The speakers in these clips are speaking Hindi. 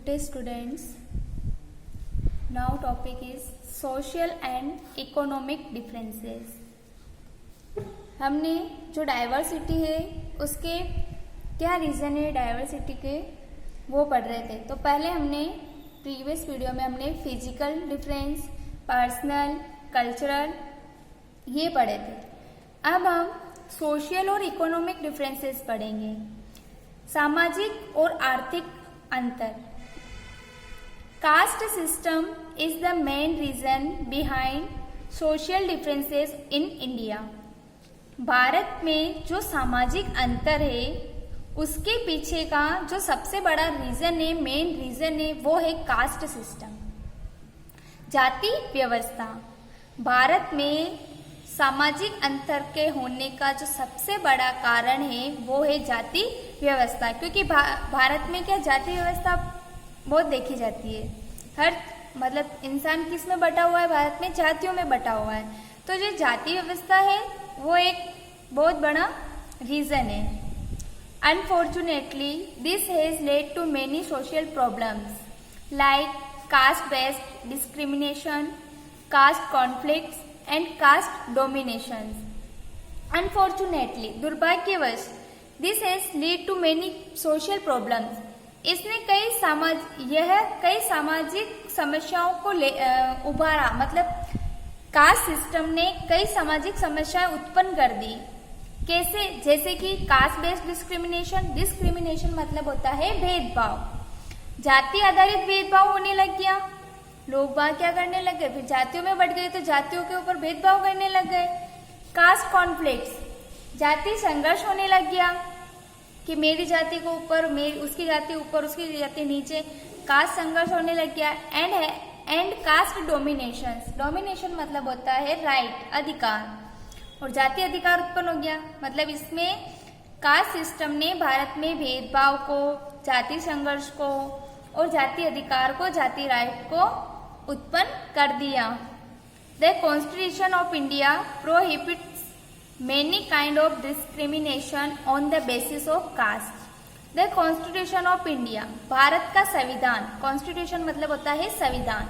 Good day students. Now topic is social and economic differences. हमने जो डाइवर्सिटी है उसके क्या रीज़न है डाइवर्सिटी के वो पढ़ रहे थे। तो पहले हमने प्रीवियस वीडियो में हमने फिजिकल डिफरेंस, पर्सनल, कल्चरल ये पढ़े थे। अब हम सोशल और इकोनॉमिक डिफरेंसेस पढ़ेंगे। सामाजिक और आर्थिक अंतर। Caste system is the main reason behind social differences in India. Bharat में जो सामाजिक अंतर है उसके पीछे का जो सबसे बड़ा रीजन है, मेन रीजन है, वो है कास्ट सिस्टम, जाति व्यवस्था। भारत में सामाजिक अंतर के होने का जो सबसे बड़ा कारण है वो है जाति व्यवस्था, क्योंकि भारत में क्या जाति व्यवस्था बहुत देखी जाती है। हर मतलब इंसान किस में बटा हुआ है, भारत में जातियों में बटा हुआ है। तो जो जाति व्यवस्था है वो एक बहुत बड़ा रीजन है। Unfortunately this has led to many social problems like caste based discrimination, caste conflicts and caste domination. Unfortunately दुर्भाग्यवश this has lead to many social problems. इसने कई सामाजिक समस्याओं को उभारा, मतलब कास्ट सिस्टम ने कई सामाजिक समस्याएं उत्पन्न कर दी। कैसे? जैसे कि कास्ट बेस्ड डिस्क्रिमिनेशन। डिस्क्रिमिनेशन मतलब होता है भेदभाव। जाति आधारित भेदभाव होने लग गया। लोग बाग क्या करने लग गए, फिर जातियों में बढ़ गए तो जातियों के ऊपर भेदभाव करने लग गए। कास्ट कॉन्फ्लिक्ट्स, जाति संघर्ष होने लग गया कि मेरी जाति को ऊपर, उसकी जाति ऊपर, उसकी जाति नीचे, कास्ट संघर्ष होने लग गया। And caste domination. डोमिनेशन मतलब होता है राइट, अधिकार, और जाति अधिकार उत्पन्न हो गया। मतलब इसमें कास्ट सिस्टम ने भारत में भेदभाव को, जाति संघर्ष को और जाति अधिकार को, जाति राइट को उत्पन्न कर दिया। The constitution of India prohibits many kind of discrimination on the basis of caste. The constitution of India, Bharat का संविधान, कॉन्स्टिट्यूशन मतलब होता है संविधान।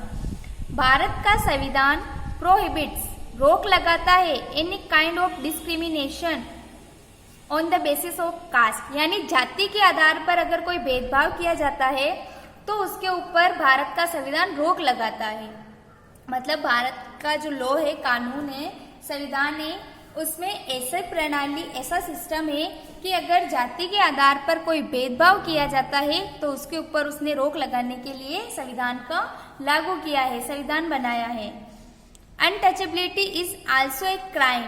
भारत का संविधान प्रोहिबिट्स, रोक लगाता है, any kind of discrimination on the basis of caste, यानी जाति के आधार पर अगर कोई भेदभाव किया जाता है तो उसके ऊपर भारत का संविधान रोक लगाता है। मतलब भारत का जो लॉ है, कानून है, संविधान है, उसमें ऐसे प्रणाली, ऐसा सिस्टम है कि अगर जाति के आधार पर कोई भेदभाव किया जाता है तो उसके ऊपर उसने रोक लगाने के लिए संविधान का लागू किया है, संविधान बनाया है। Untouchability is also a crime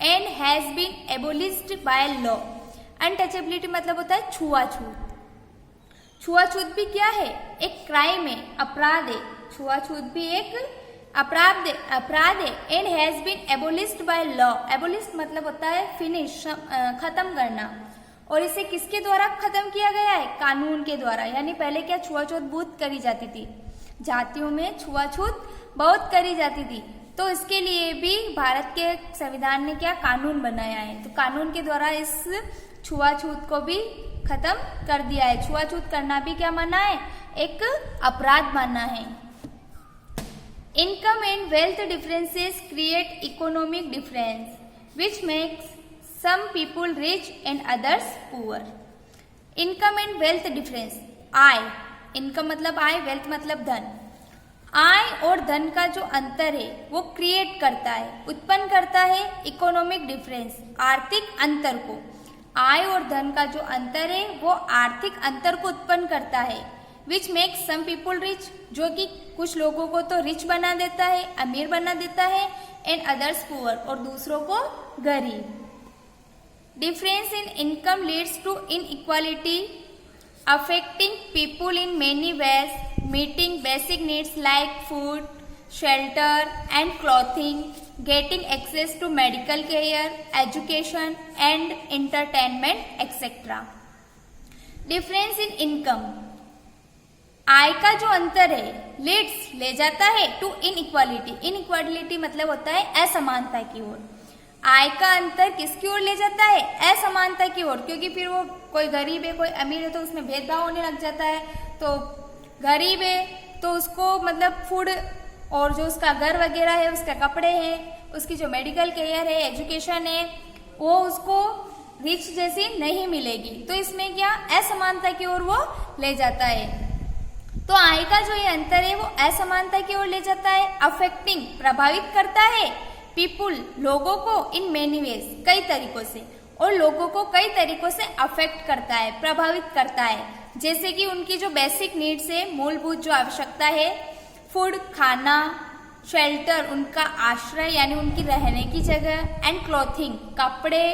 and has been abolished by law. Untouchability मतलब होता है छुआछूत। छुआछूत भी क्या है? एक क्राइम है, अपराध है। छुआछूत भी एक अपराध है। And has been abolished by law. Abolished मतलब होता है फिनिश, खत्म करना। और इसे किसके द्वारा खत्म किया गया है? कानून के द्वारा। यानी पहले क्या छुआछूत बहुत करी जाती थी, जातियों में छुआछूत बहुत करी जाती थी। तो इसके लिए भी भारत के संविधान ने क्या कानून बनाया है, तो कानून के द्वारा इस छुआछूत को भी खत्म कर दिया है। छुआछूत करना भी क्या माना है? एक अपराध माना है। Income and wealth differences create economic difference which makes some people rich and others poor. Income and wealth difference, आय, इनकम मतलब आय, वेल्थ मतलब धन। आय और धन का जो अंतर है वो क्रिएट करता है, उत्पन्न करता है इकोनॉमिक डिफरेंस, आर्थिक अंतर को। आय और धन का जो अंतर है वो आर्थिक अंतर को उत्पन्न करता है। Which makes some people rich, जो कि कुछ लोगों को तो रिच बना देता है, अमीर बना देता है, एंड अदर्स पुअर, और दूसरों को गरीब। Difference in income leads to inequality affecting people in many ways, meeting basic needs like food, shelter and clothing, getting access to medical care, education and entertainment, etc. Difference in income, आय का जो अंतर है लीड्स ले जाता है टू इनइक्वालिटी। इनइक्वालिटी मतलब होता है असमानता की ओर। आय का अंतर किसकी ओर ले जाता है? असमानता की ओर, क्योंकि फिर वो कोई गरीब है, कोई अमीर है तो उसमें भेदभाव होने लग जाता है। तो गरीब है तो उसको मतलब फूड और जो उसका घर वगैरह है, उसके कपड़े हैं, उसकी जो मेडिकल केयर है, एजुकेशन है, वो उसको रिच जैसी नहीं मिलेगी। तो इसमें क्या असमानता की ओर वो ले जाता है। तो आय का जो ये अंतर है वो असमानता की ओर ले जाता है। अफेक्टिंग प्रभावित करता है पीपुल लोगों को इन मेनी वेज कई तरीकों से, और लोगों को कई तरीकों से अफेक्ट करता है, प्रभावित करता है। जैसे कि उनकी जो बेसिक नीड्स है, मूलभूत जो आवश्यकता है, फूड खाना, शेल्टर उनका आश्रय यानी उनकी रहने की जगह, एंड क्लॉथिंग कपड़े,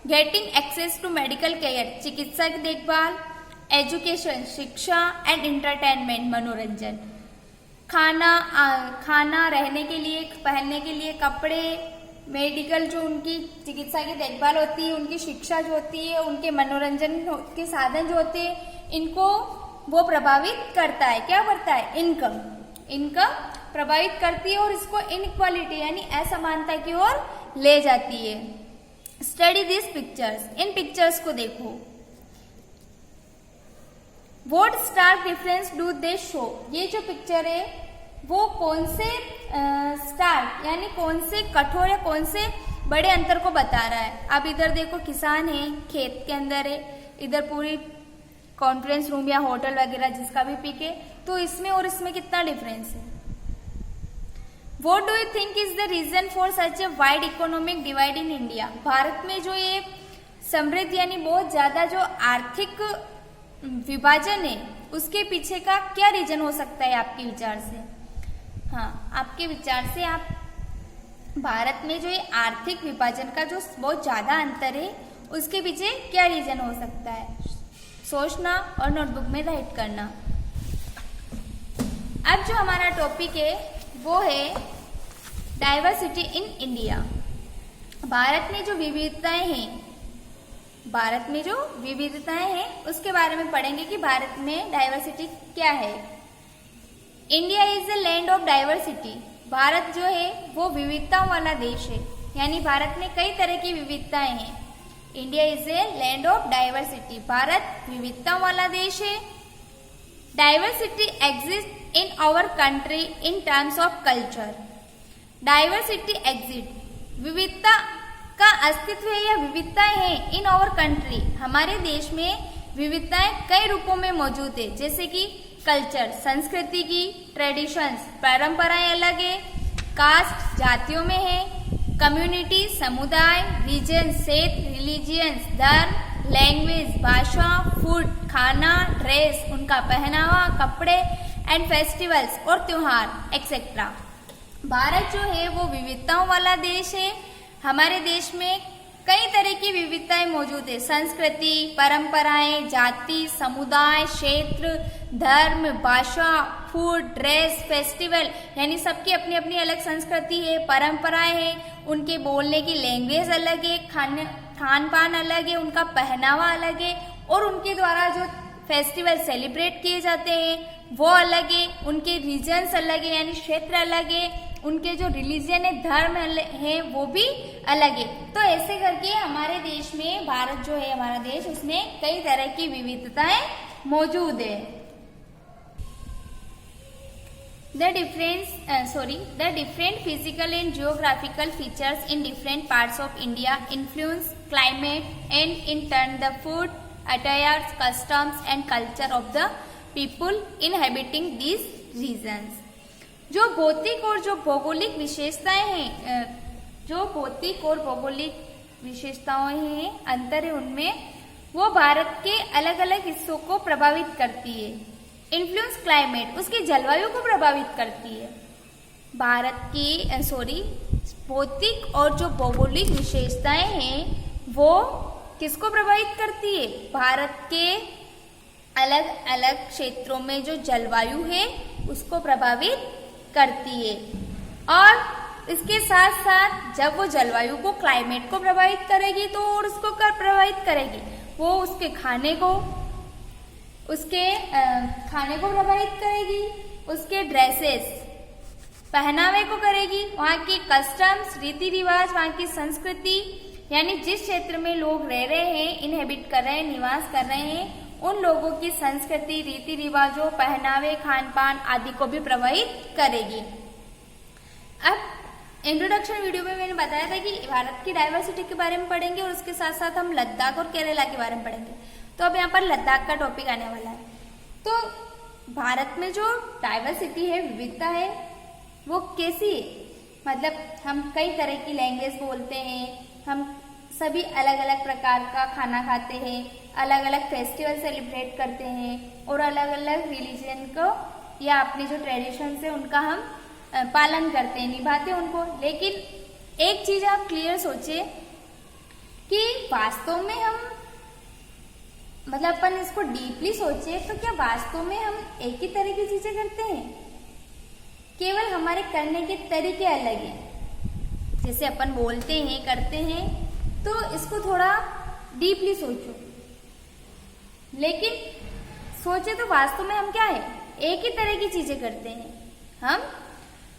getting access to medical care चिकित्सा की देखभाल, एजुकेशन शिक्षा, एंड एंटरटेनमेंट मनोरंजन, खाना रहने के लिए, पहनने के लिए कपड़े, मेडिकल जो उनकी चिकित्सा की देखभाल होती है, उनकी शिक्षा जो होती है, उनके मनोरंजन के साधन जो होते हैं, इनको वो प्रभावित करता है। क्या करता है? इनकम प्रभावित करती है और इसको इनइक्वालिटी यानी असमानता की ओर ले जाती है। स्टडी दिस पिक्चर्स, इन पिक्चर्स को देखो। What stark difference do they show, ये जो पिक्चर है वो कौन से स्टार्क यानी कौन से कठोर या कौन से बड़े अंतर को बता रहा है। अब इधर देखो किसान है, खेत के अंदर है, इधर पूरी कॉन्फ्रेंस रूम या होटल वगैरह जिसका भी पिक है, तो इसमें और इसमें कितना डिफरेंस है। What do you think is the reason for such a wide economic divide in India? Bharat में जो ये समृद्ध यानी बहुत ज्यादा जो आर्थिक विभाजन है उसके पीछे का क्या रीजन हो सकता है आपके विचार से? हाँ, आपके विचार से आप भारत में जो ये आर्थिक विभाजन का जो बहुत ज्यादा अंतर है उसके पीछे क्या रीजन हो सकता है? सोचना और नोटबुक में राइट करना। अब जो हमारा टॉपिक है वो है डाइवर्सिटी इन इंडिया। भारत में जो विविधताएं हैं उसके बारे में पढ़ेंगे कि भारत में डाइवर्सिटी क्या है। India is a land of diversity, Bharat जो है वो विविधताओं वाला देश है, यानी भारत में कई तरह की विविधताएं हैं। India is a land of diversity, Bharat विविधताओं वाला देश है। Diversity exist in our country in terms of culture. Diversity exist, विविधता का अस्तित्व है या विविधताएं हैं इन आवर कंट्री, हमारे देश में विविधताएं कई रूपों में मौजूद है। जैसे कि कल्चर संस्कृति की, ट्रेडिशंस परंपराएं अलग है, कास्ट जातियों में है, कम्युनिटी समुदाय, रीजन क्षेत्र, रिलीजियंस धर्म, लैंग्वेज भाषा, फूड खाना, ड्रेस उनका पहनावा, कपड़े, एंड फेस्टिवल्स और त्योहार एक्सेट्रा। भारत जो है वो विविधताओं वाला देश है, हमारे देश में कई तरह की विविधताएं मौजूद है। संस्कृति परंपराएं, जाति समुदाय, क्षेत्र, धर्म, भाषा, फूड, ड्रेस, फेस्टिवल, यानी सबकी अपनी अपनी अलग संस्कृति है, परंपराएं हैं, उनके बोलने की लैंग्वेज अलग है, खान पान अलग है, उनका पहनावा अलग है, और उनके द्वारा जो फेस्टिवल सेलिब्रेट किए जाते हैं वो अलग है, उनके रीजन्स अलग है यानी क्षेत्र अलग है, उनके जो रिलीजन है धर्म है वो भी अलग है। तो ऐसे करके हमारे देश में, भारत जो है हमारा देश, उसमें कई तरह की विविधताएं मौजूद है। The different physical and geographical features in different parts of India influence climate and in turn the food, attires, customs and culture of the people inhabiting these regions. जो भौतिक और जो भौगोलिक विशेषताएं हैं, जो भौतिक और भौगोलिक विशेषताएं हैं, अंतर है उनमें, वो भारत के अलग अलग हिस्सों को प्रभावित करती है। इन्फ्लुएंस क्लाइमेट, उसकी जलवायु को प्रभावित करती है। भारत की भौतिक और जो भौगोलिक विशेषताएं हैं वो किसको प्रभावित करती है? भारत के अलग अलग क्षेत्रों में जो जलवायु है उसको प्रभावित करती है। और इसके साथ साथ जब वो जलवायु को, क्लाइमेट को प्रभावित करेगी तो और उसको कर प्रभावित करेगी, वो उसके खाने को प्रभावित करेगी, उसके ड्रेसेस पहनावे को करेगी, वहाँ की कस्टम्स रीति रिवाज, वहाँ की संस्कृति, यानी जिस क्षेत्र में लोग रह रहे हैं, इनहेबिट कर रहे हैं, निवास कर रहे हैं, उन लोगों की संस्कृति, रीति रिवाजों, पहनावे, खान पान आदि को भी प्रभावित करेगी। अब इंट्रोडक्शन वीडियो में मैंने बताया था कि भारत की डाइवर्सिटी के बारे में पढ़ेंगे और उसके साथ साथ हम लद्दाख और केरला के बारे में पढ़ेंगे। तो अब यहाँ पर लद्दाख का टॉपिक आने वाला है। तो भारत में जो डाइवर्सिटी है, विविधता है, वो कैसी है? मतलब हम कई तरह की लैंग्वेज बोलते हैं, हम सभी अलग अलग प्रकार का खाना खाते हैं, अलग अलग फेस्टिवल सेलिब्रेट करते हैं और अलग अलग रिलीजन को या अपने जो ट्रेडिशंस है उनका हम पालन करते हैं, निभाते हैं उनको। लेकिन एक चीज आप क्लियर सोचिए कि वास्तव में हम मतलब अपन इसको डीपली सोचे तो क्या वास्तव में हम एक ही तरह की चीजें करते हैं? केवल हमारे करने के तरीके अलग हैं। जैसे अपन बोलते हैं, करते हैं, तो इसको थोड़ा डीपली सोचो। लेकिन सोचे तो वास्तव में हम क्या है? एक ही तरह की चीजें करते हैं। हम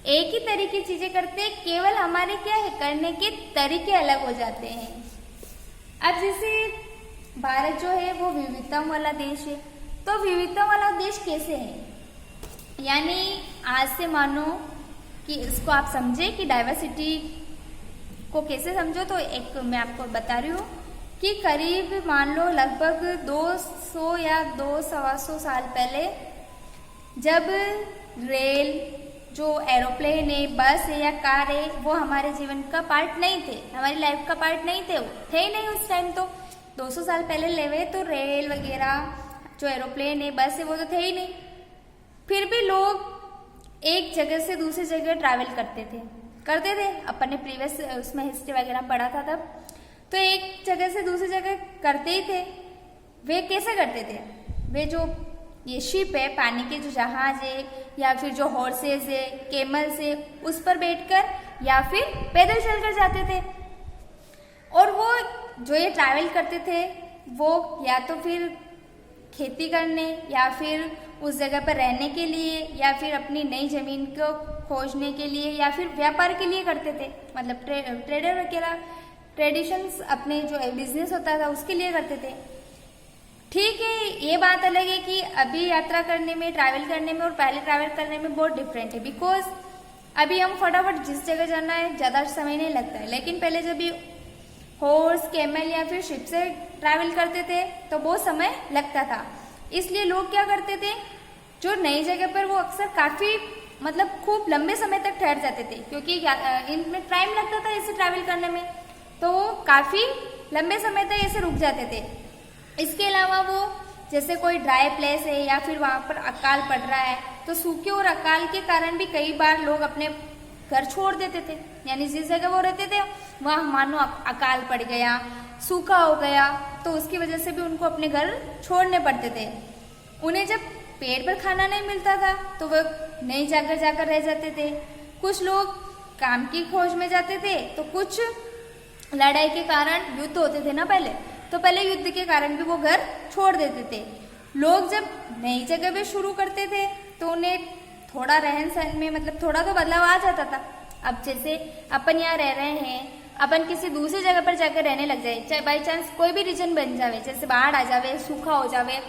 एक ही तरह की चीजें करते हैं, केवल हमारे क्या है, करने के तरीके अलग हो जाते हैं। अब जैसे भारत जो है वो विविधता वाला देश है, तो विविधता वाला देश कैसे है? यानी आज से मानो कि इसको आप समझे कि डाइवर्सिटी को कैसे समझो, तो एक मैं आपको बता रही हूँ कि करीब मान लो लगभग 200 या 200-250 साल पहले जब रेल, जो एरोप्लेन है, बस है या कार है, वो हमारे जीवन का पार्ट नहीं थे, हमारी लाइफ का पार्ट नहीं थे, वो थे ही नहीं उस टाइम। तो 200 साल पहले लेवे तो रेल वगैरह, जो एरोप्लेन है, बस है, वो तो थे ही नहीं। फिर भी लोग एक जगह से दूसरी जगह ट्रैवल करते थे। अपन ने प्रीवियस उसमें हिस्ट्री वगैरह पढ़ा था तब। तो एक जगह से दूसरी जगह करते ही थे। वे कैसे करते थे? वे जो ये शिप है, पानी के जो जहाज है, या फिर जो हॉर्सेस है, केमल्स है, उस पर बैठकर या फिर पैदल चलकर जाते थे। और वो जो ये ट्रैवल करते थे वो या तो फिर खेती करने या फिर उस जगह पर रहने के लिए या फिर अपनी नई जमीन को खोजने के लिए या फिर व्यापार के लिए करते थे। मतलब ट्रेडर वगैरह ट्रेडिशंस, अपने जो बिजनेस होता था उसके लिए करते थे। ठीक है, ये बात अलग है कि अभी यात्रा करने में, ट्रैवल करने में और पहले ट्रैवल करने में बहुत डिफरेंट है। बिकॉज अभी हम फटाफट जिस जगह जाना है ज़्यादा समय नहीं लगता है, लेकिन पहले जब भी हॉर्स, कैमल या फिर शिप से ट्रैवल करते थे तो बहुत समय लगता था। इसलिए लोग क्या करते थे, जो नई जगह पर वो अक्सर काफ़ी मतलब खूब लंबे समय तक ठहर जाते थे, क्योंकि इनमें टाइम लगता था ऐसे ट्रैवल करने में, तो वो काफ़ी लंबे समय तक ऐसे रुक जाते थे। इसके अलावा वो जैसे कोई ड्राई प्लेस है या फिर वहाँ पर अकाल पड़ रहा है, तो सूखे और अकाल के कारण भी कई बार लोग अपने घर छोड़ देते थे। यानी जिस जगह वो रहते थे वहाँ मानो अकाल पड़ गया, सूखा हो गया, तो उसकी वजह से भी उनको अपने घर छोड़ने पड़ते थे। उन्हें जब पेट पर खाना नहीं मिलता था तो वो नई जगह जाकर रह जाते थे। कुछ लोग काम की खोज में जाते थे, तो कुछ लड़ाई के कारण, युद्ध होते थे ना पहले, तो पहले युद्ध के कारण भी वो घर छोड़ देते थे। लोग जब नई जगह पे शुरू करते थे तो उन्हें थोड़ा रहन सहन में मतलब थोड़ा तो बदलाव आ जाता था। अब जैसे अपन यहाँ रह रहे हैं, अपन किसी दूसरी जगह पर जाकर रहने लग जाए, चाहे बाई चांस कोई भी रीजन बन जावे, जैसे बाढ़ आ जावे, सूखा हो जावे,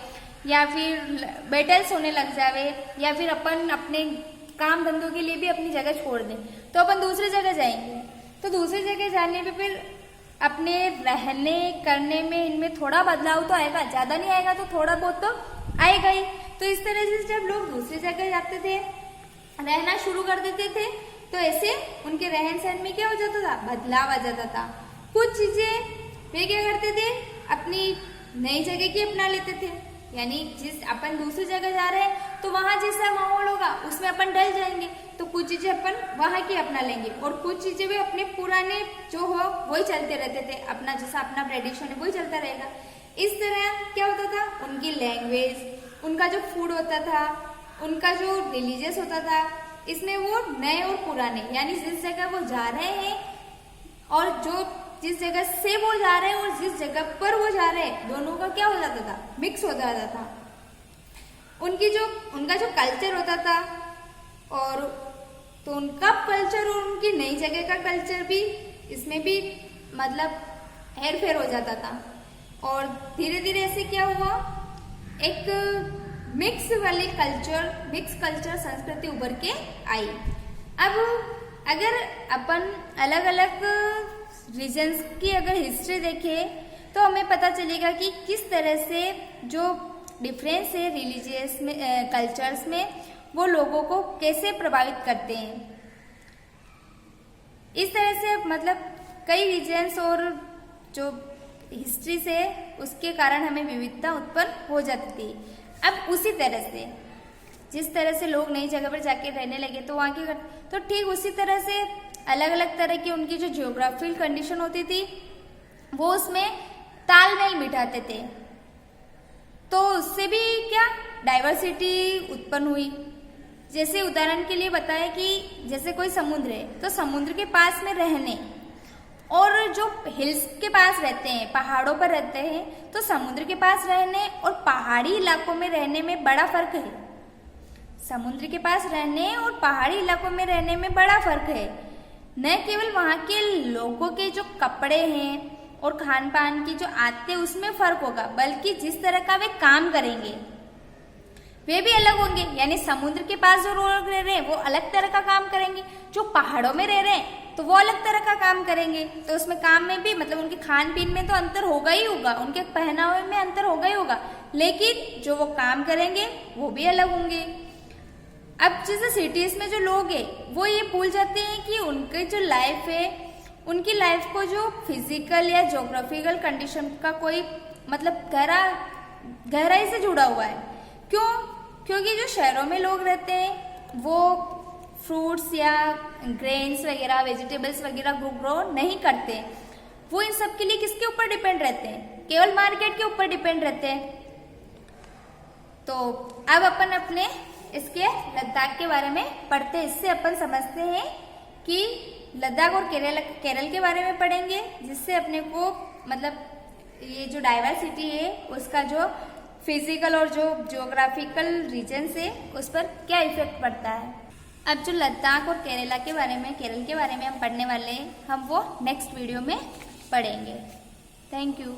या फिर बैटल्स होने लग जावे, या फिर अपन अपने काम धंधों के लिए भी अपनी जगह छोड़ दें, तो अपन दूसरी जगह जाएंगे। तो दूसरी जगह जाने पे फिर अपने रहने करने में इनमें थोड़ा बदलाव तो आएगा, ज़्यादा नहीं आएगा तो थोड़ा बहुत तो आएगा ही। तो इस तरह से जब लोग दूसरी जगह जाते थे, रहना शुरू कर देते थे, तो ऐसे उनके रहन सहन में क्या हो जाता था, बदलाव आ जाता था। कुछ चीजें वे क्या करते थे, अपनी नई जगह की अपना लेते थे। यानी जिस अपन दूसरी जगह जा रहे हैं तो वहां जैसा माहौल होगा उसमें अपन डल जाएंगे, तो कुछ चीजें अपन वहां की अपना लेंगे और कुछ चीजें भी अपने पुराने जो हो वही चलते रहते थे, अपना जैसा अपना ट्रेडिशन है वही चलता रहेगा। इस तरह क्या होता था, उनकी लैंग्वेज, उनका जो फूड होता था, उनका जो रिलीजियस होता था, इसमें वो नए और पुराने, यानी जिस जगह वो जा रहे हैं और जो जिस जगह से वो जा रहे हैं और जिस जगह पर वो जा रहे हैं, दोनों का क्या हो जाता था, मिक्स हो जाता था। उनका जो कल्चर होता था, और तो उनका कल्चर और उनकी नई जगह का कल्चर भी, इसमें भी मतलब हेर फेर हो जाता था। और धीरे धीरे ऐसे क्या हुआ एक मिक्स वाली मिक्स कल्चर संस्कृति उभर के आई। अब अगर अपन अलग अलग रीजन्स की अगर हिस्ट्री देखें तो हमें पता चलेगा कि किस तरह से जो डिफरेंस है रिलीजियस में कल्चर्स में वो लोगों को कैसे प्रभावित करते हैं। इस तरह से मतलब कई रीजन्स और जो हिस्ट्री से उसके कारण हमें विविधता उत्पन्न हो जाती थी। अब उसी तरह से जिस तरह से लोग नई जगह पर जाके रहने लगे तो वहाँ की तो ठीक उसी तरह से अलग अलग तरह की उनकी जो जियोग्राफिकल कंडीशन होती थी वो उसमें तालमेल बिठाते थे। तो उससे भी क्या डाइवर्सिटी उत्पन्न हुई। जैसे उदाहरण के लिए बताया कि जैसे कोई समुद्र है तो समुद्र के पास में रहने और जो हिल्स के पास रहते हैं, पहाड़ों पर रहते हैं, तो समुद्र के पास रहने और पहाड़ी इलाकों में रहने में बड़ा फर्क है। समुद्र के पास रहने और पहाड़ी इलाकों में रहने में बड़ा फर्क है। न केवल वहाँ के लोगों के जो कपड़े हैं और खान पान की जो आदतें उसमें फर्क होगा, बल्कि जिस तरह का वे काम करेंगे वे भी अलग होंगे। यानी समुद्र के पास जो लोग रह रहे हैं वो अलग तरह का काम करेंगे, जो पहाड़ों में रह रहे हैं तो वो अलग तरह का काम करेंगे। तो उसमें काम में भी मतलब उनके खान पीन में तो अंतर होगा ही होगा, उनके पहनावे में अंतर होगा ही होगा, लेकिन जो वो काम करेंगे वो भी अलग होंगे। अब जैसे सिटीज में जो लोग हैं वो ये भूल जाते हैं कि उनकी जो लाइफ है उनकी लाइफ को जो फिजिकल या ज्योग्राफिकल कंडीशन का कोई मतलब गहराई से जुड़ा हुआ है। क्यों? क्योंकि जो शहरों में लोग रहते हैं वो फ्रूट्स या ग्रेन्स वगैरह वेजिटेबल्स वगैरह ग्रो नहीं करते। वो इन सब के लिए किसके ऊपर डिपेंड रहते हैं? केवल मार्केट के ऊपर डिपेंड रहते हैं। तो अब अपन अपने इसके लद्दाख के बारे में पढ़ते हैं। इससे अपन समझते हैं कि लद्दाख और केरल के बारे में पढ़ेंगे, जिससे अपने को मतलब ये जो डाइवर्सिटी है उसका जो फिजिकल और जो ज्योग्राफिकल रीजन्स है उस पर क्या इफेक्ट पड़ता है। अब जो लद्दाख और केरल के बारे में हम पढ़ने वाले हैं, हम वो नेक्स्ट वीडियो में पढ़ेंगे। Thank you.